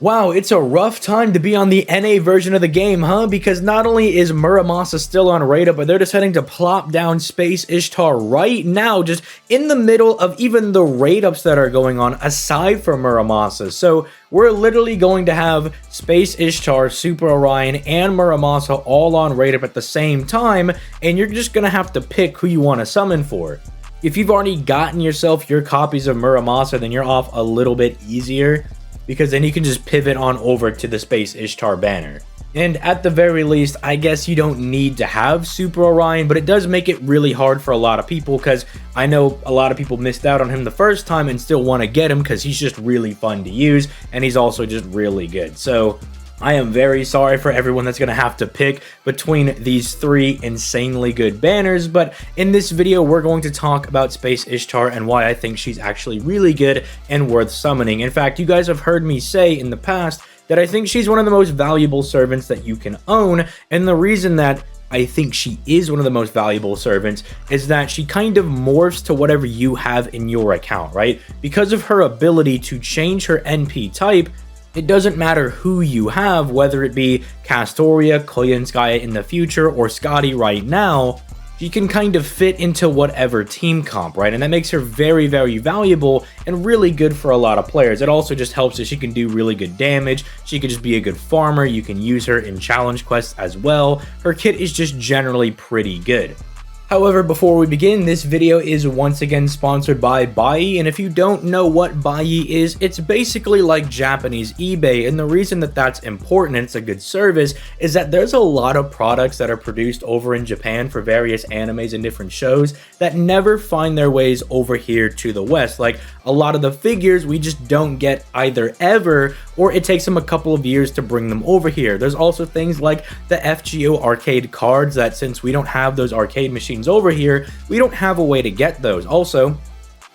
Wow, it's a rough time to be on the NA version of the game, huh? Because not only is Muramasa still on raid up, but they're deciding to plop down Space Ishtar right now, just in the middle of even the raid ups that are going on, aside from Muramasa. So we're literally going to have Space Ishtar, Super Orion, and Muramasa all on raid up at the same time, and you're just gonna have to pick who you want to summon for. If you've already gotten yourself your copies of Muramasa, then you're off a little bit easier, because then you can just pivot on over to the Space Ishtar banner. And at the very least, I guess you don't need to have Super Orion, but it does make it really hard for a lot of people, because I know a lot of people missed out on him the first time and still want to get him because he's just really fun to use, and he's also just really good. So I am very sorry for everyone that's going to have to pick between these three insanely good banners, but in this video we're going to talk about Space Ishtar and why I think she's actually really good and worth summoning. In fact, you guys have heard me say in the past that I think she's one of the most valuable servants that you can own, and the reason that I think she is one of the most valuable servants is that she kind of morphs to whatever you have in your account, right? Because of her ability to change her NP type, it doesn't matter who you have, whether it be Castoria, Koyenskaya in the future, or Scotty right now, she can kind of fit into whatever team comp, right? And that makes her very, very valuable and really good for a lot of players. It also just helps that she can do really good damage. She could just be a good farmer. You can use her in challenge quests as well. Her kit is just generally pretty good. However, before we begin, this video is once again sponsored by Bai, and if you don't know what Bai is, it's basically like Japanese eBay, and the reason that that's important and it's a good service is that there's a lot of products that are produced over in Japan for various animes and different shows that never find their ways over here to the West. Like a lot of the figures we just don't get either ever, or it takes them a couple of years to bring them over here. There's also things like the FGO arcade cards that, since we don't have those arcade machines over here, we don't have a way to get those. Also,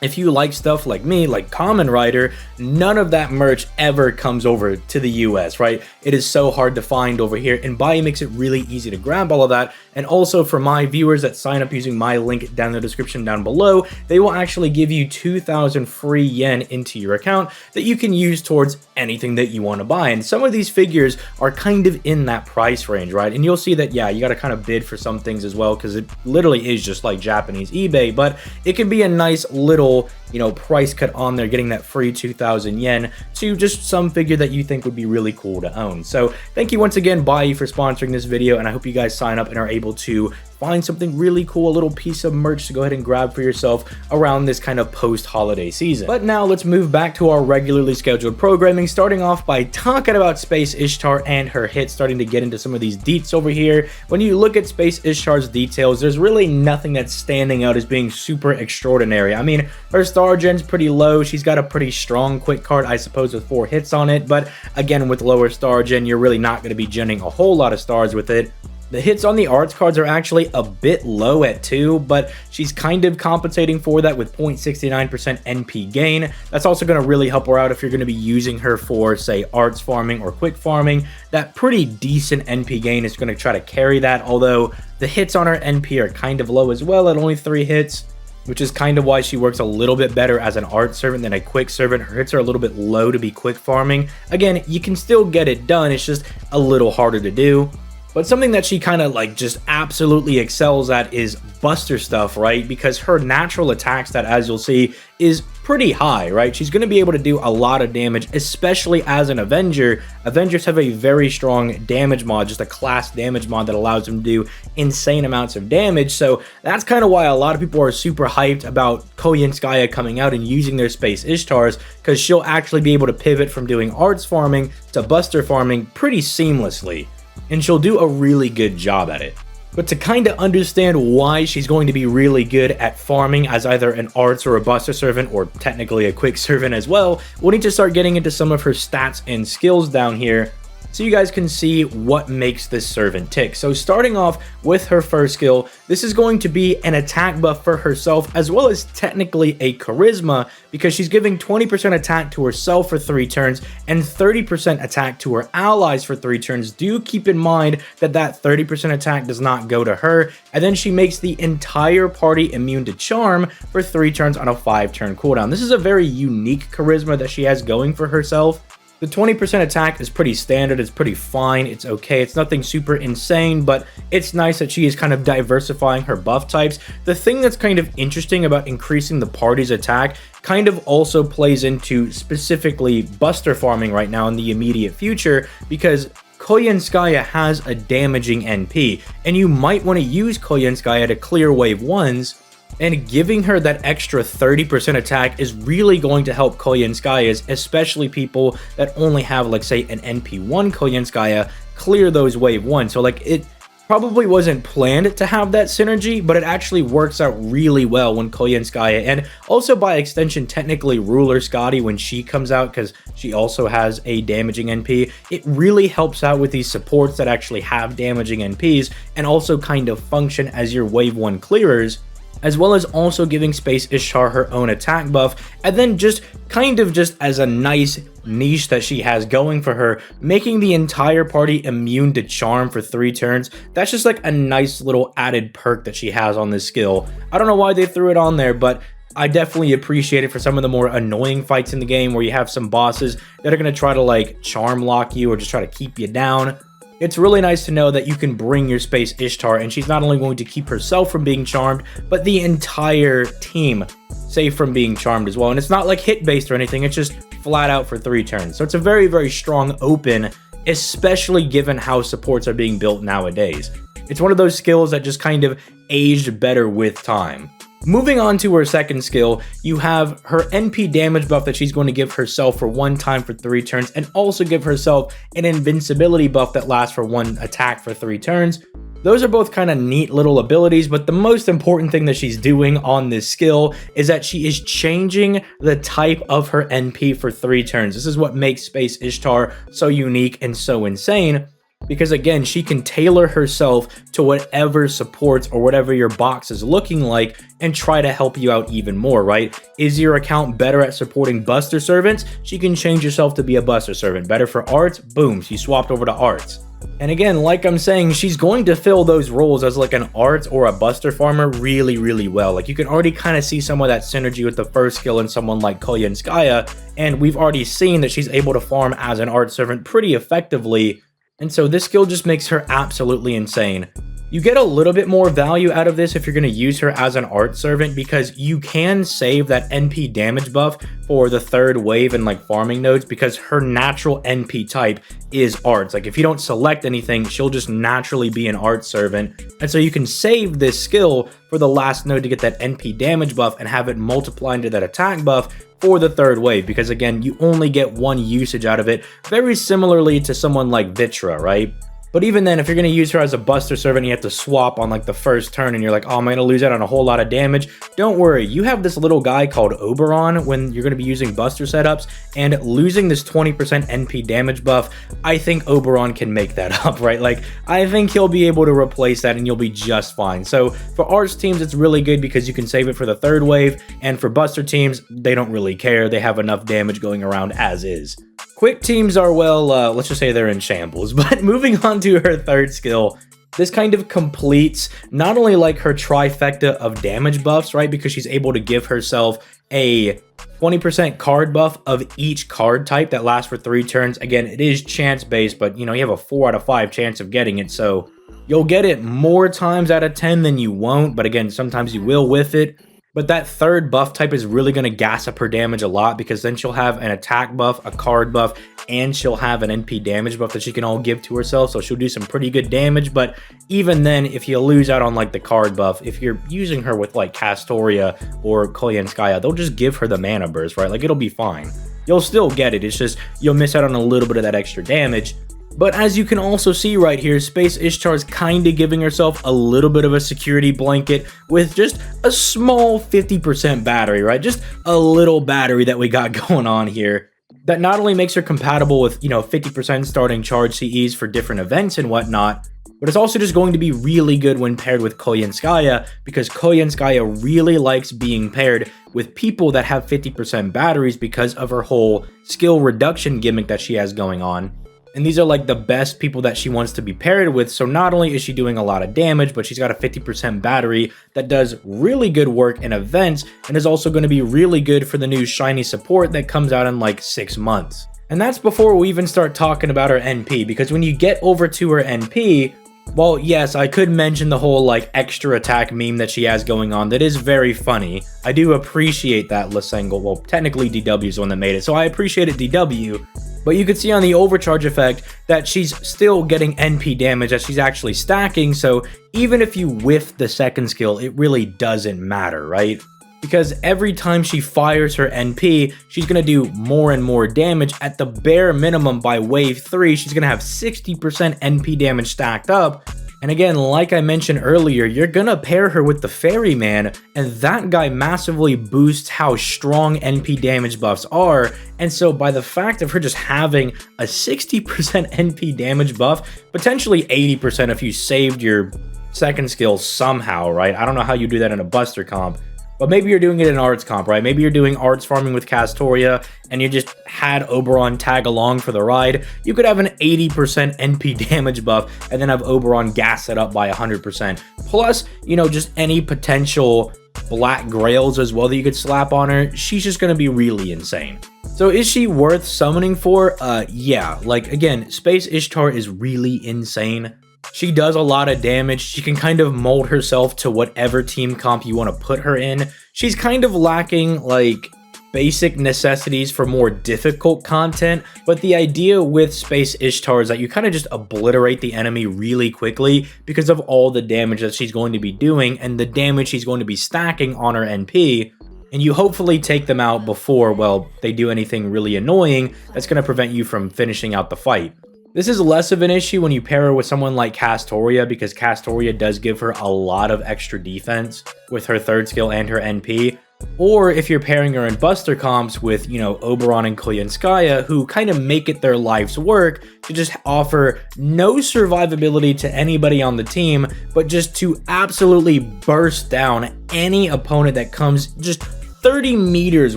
if you like stuff like me, like Kamen Rider, none of that merch ever comes over to the US, right? It is so hard to find over here, and Bai makes it really easy to grab all of that. And also for my viewers that sign up using my link down in the description down below, they will actually give you 2,000 free yen into your account that you can use towards anything that you want to buy. And some of these figures are kind of in that price range, right? And you'll see that, yeah, you got to kind of bid for some things as well, because it literally is just like Japanese eBay, but it can be a nice little, you know, price cut on there, getting that free 2,000 yen to just some figure that you think would be really cool to own. So thank you once again, Bai, for sponsoring this video, and I hope you guys sign up and are able to find something really cool, a little piece of merch to go ahead and grab for yourself around this kind of post-holiday season. But now let's move back to our regularly scheduled programming, starting off by talking about Space Ishtar and her hits, starting to get into some of these deets over here. When you look at Space Ishtar's details, there's really nothing that's standing out as being super extraordinary. I mean, her star gen's pretty low. She's got a pretty strong quick card, I suppose, with 4 hits on it, but again, with lower star gen, you're really not going to be genning a whole lot of stars with it. The hits on the arts cards are actually a bit low at 2, but she's kind of compensating for that with 0.69% NP gain. That's also going to really help her out if you're going to be using her for, say, arts farming or quick farming. That pretty decent NP gain is going to try to carry that, although the hits on her NP are kind of low as well at only 3 hits, which is kind of why she works a little bit better as an art servant than a quick servant. Her hits are a little bit low to be quick farming. Again, you can still get it done, it's just a little harder to do. But something that she kind of like just absolutely excels at is buster stuff, right? Because her natural attack stat, as you'll see, is pretty high, right? She's going to be able to do a lot of damage, especially as an Avenger. Avengers have a very strong damage mod, just a class damage mod that allows them to do insane amounts of damage. So that's kind of why a lot of people are super hyped about Koyenskaya coming out and using their Space Ishtars, because she'll actually be able to pivot from doing arts farming to buster farming pretty seamlessly, and she'll do a really good job at it. But to kind of understand why she's going to be really good at farming as either an arts or a buster servant, or technically a quick servant as well, we'll need to start getting into some of her stats and skills down here, so you guys can see what makes this servant tick. So starting off with her first skill, this is going to be an attack buff for herself, as well as technically a charisma, because she's giving 20% attack to herself for 3 turns and 30% attack to her allies for 3 turns. Do keep in mind that that 30% attack does not go to her, and then she makes the entire party immune to charm for 3 turns on a 5-turn cooldown. This is a very unique charisma that she has going for herself. The 20% attack is pretty standard, it's pretty fine, it's okay, it's nothing super insane, but it's nice that she is kind of diversifying her buff types. The thing that's kind of interesting about increasing the party's attack kind of also plays into specifically Buster farming right now in the immediate future, because Koyenskaya has a damaging NP, and you might want to use Koyenskaya to clear wave 1s, and giving her that extra 30% attack is really going to help Koyenskayas, especially people that only have, like, say, an NP1 Koyenskaya, clear those wave 1. So, like, it probably wasn't planned to have that synergy, but it actually works out really well when Koyenskaya, and also by extension technically Ruler Scotty when she comes out, because she also has a damaging NP. It really helps out with these supports that actually have damaging NPs and also kind of function as your wave 1 clearers, as well as also giving Space Ishtar her own attack buff, and then just kind of just as a nice niche that she has going for her, making the entire party immune to charm for 3 turns. That's just like a nice little added perk that she has on this skill. I don't know why they threw it on there, but I definitely appreciate it for some of the more annoying fights in the game where you have some bosses that are going to try to like charm lock you or just try to keep you down. It's really nice to know that you can bring your Space Ishtar, and she's not only going to keep herself from being charmed, but the entire team safe from being charmed as well. And it's not like hit based or anything, it's just flat out for 3 turns. So it's a very, very strong open, especially given how supports are being built nowadays. It's one of those skills that just kind of aged better with time. Moving on to her second skill, you have her NP damage buff that she's going to give herself for 1 time for 3 turns, and also give herself an invincibility buff that lasts for 1 attack for 3 turns. Those are both kind of neat little abilities, but the most important thing that she's doing on this skill is that she is changing the type of her NP for 3 turns. This is what makes Space Ishtar so unique and so insane, because again, she can tailor herself to whatever supports or whatever your box is looking like and try to help you out even more, right? Is your account better at supporting Buster Servants? She can change herself to be a Buster Servant. Better for arts? Boom, she swapped over to arts. And again, like I'm saying, she's going to fill those roles as like an arts or a Buster farmer really, really well. Like you can already kind of see some of that synergy with the first skill in someone like Koyenskaya, and we've already seen that she's able to farm as an art servant pretty effectively. And so this skill just makes her absolutely insane. You get a little bit more value out of this if you're going to use her as an art servant, because you can save that NP damage buff for the 3rd wave and like farming nodes, because her natural NP type is arts. Like if you don't select anything, she'll just naturally be an art servant. And so you can save this skill for the last node to get that NP damage buff and have it multiply into that attack buff for the 3rd wave, because again, you only get 1 usage out of it, very similarly to someone like Vitra, right? But even then, if you're going to use her as a Buster Servant, you have to swap on like the first turn and you're like, oh, I'm going to lose out on a whole lot of damage. Don't worry, you have this little guy called Oberon when you're going to be using Buster setups, and losing this 20% NP damage buff, I think Oberon can make that up, right? Like, I think he'll be able to replace that and you'll be just fine. So for arts teams, it's really good because you can save it for the 3rd wave, and for Buster teams, they don't really care. They have enough damage going around as is. Quick teams are, well, let's just say they're in shambles. But moving on to her 3rd skill, this kind of completes not only like her trifecta of damage buffs, right? Because she's able to give herself a 20% card buff of each card type that lasts for 3 turns. Again, it is chance based, but you know, you have a 4 out of 5 chance of getting it. So you'll get it more times out of 10 than you won't. But again, sometimes you will with it. But that 3rd buff type is really going to gas up her damage a lot, because then she'll have an attack buff, a card buff, and she'll have an NP damage buff that she can all give to herself. So she'll do some pretty good damage. But even then, if you lose out on like the card buff, if you're using her with like Castoria or Koyenskaya, they'll just give her the mana burst, right? Like it'll be fine. You'll still get it. It's just you'll miss out on a little bit of that extra damage. But as you can also see right here, Space Ishtar's kind of giving herself a little bit of a security blanket with just a small 50% battery, right? Just a little battery that we got going on here that not only makes her compatible with, you know, 50% starting charge CEs for different events and whatnot, but it's also just going to be really good when paired with Koyenskaya, because Koyenskaya really likes being paired with people that have 50% batteries because of her whole skill reduction gimmick that she has going on. And these are like the best people that she wants to be paired with. So not only is she doing a lot of damage, but she's got a 50% battery that does really good work in events, and is also going to be really good for the new shiny support that comes out in like 6 months. And that's before we even start talking about her NP, because when you get over to her NP, well, yes, I could mention the whole, like, extra attack meme that she has going on that is very funny. I do appreciate that, Lasengle. Well, technically DW is the one that made it, so I appreciate it, DW. But you can see on the overcharge effect that she's still getting NP damage that she's actually stacking, so even if you whiff the second skill, it really doesn't matter, right? Because every time she fires her NP, she's going to do more and more damage. At the bare minimum, by wave 3, she's going to have 60% NP damage stacked up. And again, like I mentioned earlier, you're going to pair her with the Ferryman, and that guy massively boosts how strong NP damage buffs are. And so by the fact of her just having a 60% NP damage buff, potentially 80% if you saved your second skill somehow, right? I don't know how you do that in a Buster comp. But maybe you're doing it in arts comp, right? Maybe you're doing arts farming with Castoria and you just had Oberon tag along for the ride. You could have an 80% NP damage buff and then have Oberon gas it up by 100%. Plus, you know, just any potential black grails as well that you could slap on her. She's just going to be really insane. So is she worth summoning for? Yeah. Like, again, Space Ishtar is really insane. She does a lot of damage. She can kind of mold herself to whatever team comp you want to put her in. She's kind of lacking, like, basic necessities for more difficult content, but the idea with Space Ishtar is that you kind of just obliterate the enemy really quickly because of all the damage that she's going to be doing and the damage she's going to be stacking on her NP, and you hopefully take them out before, well, they do anything really annoying that's going to prevent you from finishing out the fight. This is less of an issue when you pair her with someone like Castoria, because Castoria does give her a lot of extra defense with her third skill and her NP. Or if you're pairing her in Buster comps with, you know, Oberon and Koyanskaya, who kind of make it their life's work to just offer no survivability to anybody on the team, but just to absolutely burst down any opponent that comes just 30 meters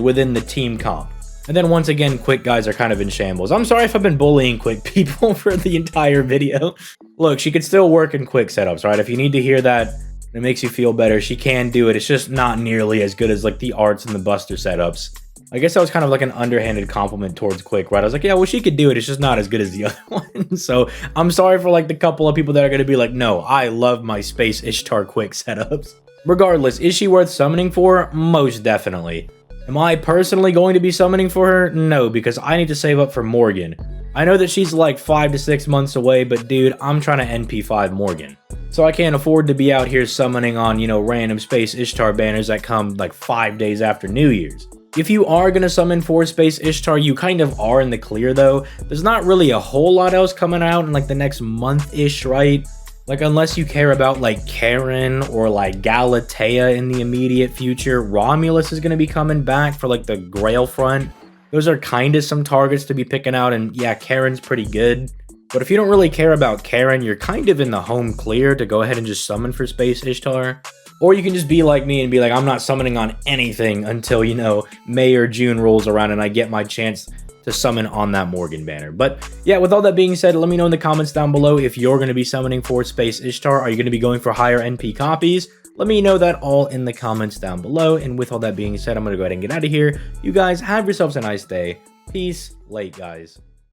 within the team comp. And then once again, quick guys are kind of in shambles. I'm sorry if I've been bullying quick people for the entire video. Look, she could still work in quick setups, right? If you need to hear that, it makes you feel better. She can do it. It's just not nearly as good as like the arts and the Buster setups. I guess that was kind of like an underhanded compliment towards quick, right? I was like, yeah, well, she could do it. It's just not as good as the other one. So I'm sorry for like the couple of people that are going to be like, no, I love my Space Ishtar quick setups. Regardless, is she worth summoning for? Most definitely. Am I personally going to be summoning for her? No, because I need to save up for Morgan. I know that she's like 5 to 6 months away, but dude, I'm trying to NP5 Morgan. So I can't afford to be out here summoning on, you know, random Space Ishtar banners that come like 5 days after New Year's. If you are going to summon for Space Ishtar, you kind of are in the clear though. There's not really a whole lot else coming out in like the next month-ish, right? Like, unless you care about, like, Karen or, like, Galatea in the immediate future, Romulus is going to be coming back for, like, the Grail front. Those are kind of some targets to be picking out, and yeah, Karen's pretty good. But if you don't really care about Karen, you're kind of in the home clear to go ahead and just summon for Space Ishtar. Or you can just be like me and be like, I'm not summoning on anything until, you know, May or June rolls around and I get my chance to summon on that Morgan banner. But yeah, with all that being said, let me know in the comments down below if you're going to be summoning for Space Ishtar. Are you going to be going for higher NP copies? Let me know that all in the comments down below. And with all that being said, I'm going to go ahead and get out of here. You guys have yourselves a nice day. Peace. Late, guys.